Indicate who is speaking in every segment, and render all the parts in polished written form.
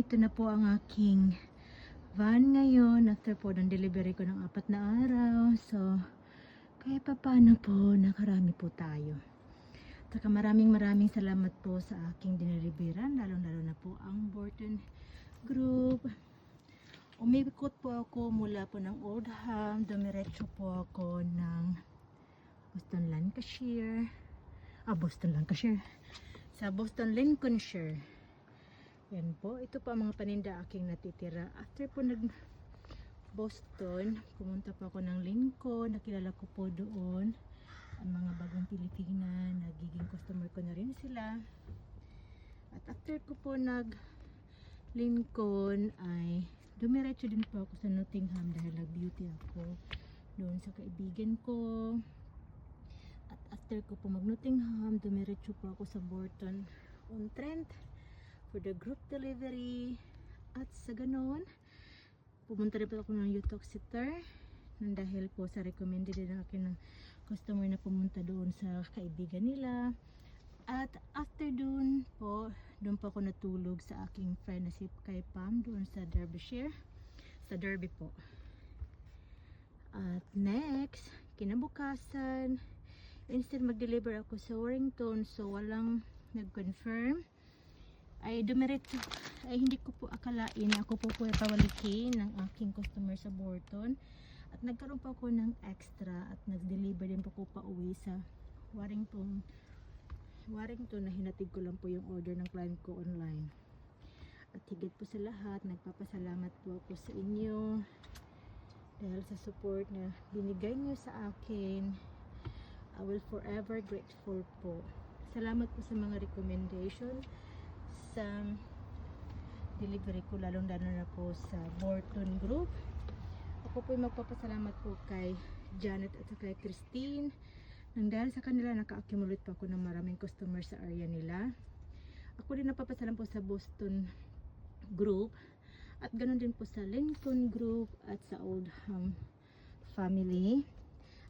Speaker 1: ito na po ang aking van ngayon after po ng delivery ko ng 4 na araw. So, kahit pa paano po, nakarami po tayo. Saka maraming salamat po sa aking dineliveran, lalo na po ang Borton Group. Umikot po ako mula po ng Oldham, dumiretso po ako ng Boston Lancashire. Sa Boston Lincolnshire. Yan po, ito pa mga paninda aking natitira. After po Boston, pumunta po ako ng Lincoln, nakilala ko po doon ang mga bagong Pilipina, nagiging customer ko na rin sila. At after ko po Lincoln ay dumiretso din po ako sa Nottingham dahil nag-beauty ako doon sa kaibigan ko. At after ko po Nottingham, dumiretso po ako sa Burton-on-Trent for the group delivery. At sa ganon, pumunta rin po ako ng Uttoxeter dahil po sa recommended din ng akin ng customer na pumunta doon sa kaibigan nila. At after doon po ako natulog sa aking friend na si Kay Pam doon sa Derbyshire, sa Derby po. At next, kinabukasan, instead mag-deliver ako sa Warrington, so walang nag-confirm, ay dumiretso, ay hindi ko po akalain na ako po pawalikin ng aking customer sa Borton. At nagkaroon pa ako ng extra at nag-deliver din po ko pa uwi sa Warrington na hinatid ko lang po yung order ng client ko online. At higit po sa lahat, nagpapasalamat po ako sa inyo dahil sa support na binigay niyo sa akin. I will forever grateful po. Salamat po sa mga recommendation sa delivery ko, lalo na po sa Borton Group. Ako po magpapasalamat po kay Janet at kay Christine nang dahil sa kanila naka-accumulate po ako ng maraming customer sa area nila. Ako din napapasalamat po sa Boston Group at ganoon din po sa Lincoln Group at sa Oldham family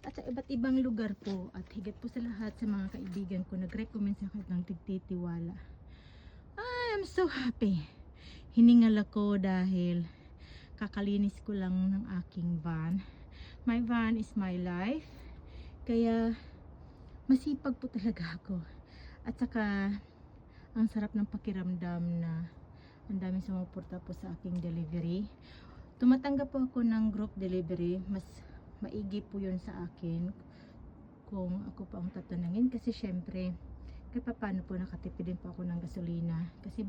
Speaker 1: at sa iba't ibang lugar po. At higit po sa lahat sa mga kaibigan ko nag-recommend sa akin ng tigtitiwala. I'm so happy. Hiningal ako dahil kakalinis ko lang ng aking van. My van is my life. Kaya masipag po talaga ako. At saka ang sarap ng pakiramdam na ang daming sumuporta po sa aking delivery. Tumatanggap po ako ng group delivery. Mas maigi po yun sa akin kung ako pa ang tatanungin. Kasi syempre, kahit paano po nakatipid din po ako ng gasolina. Kasi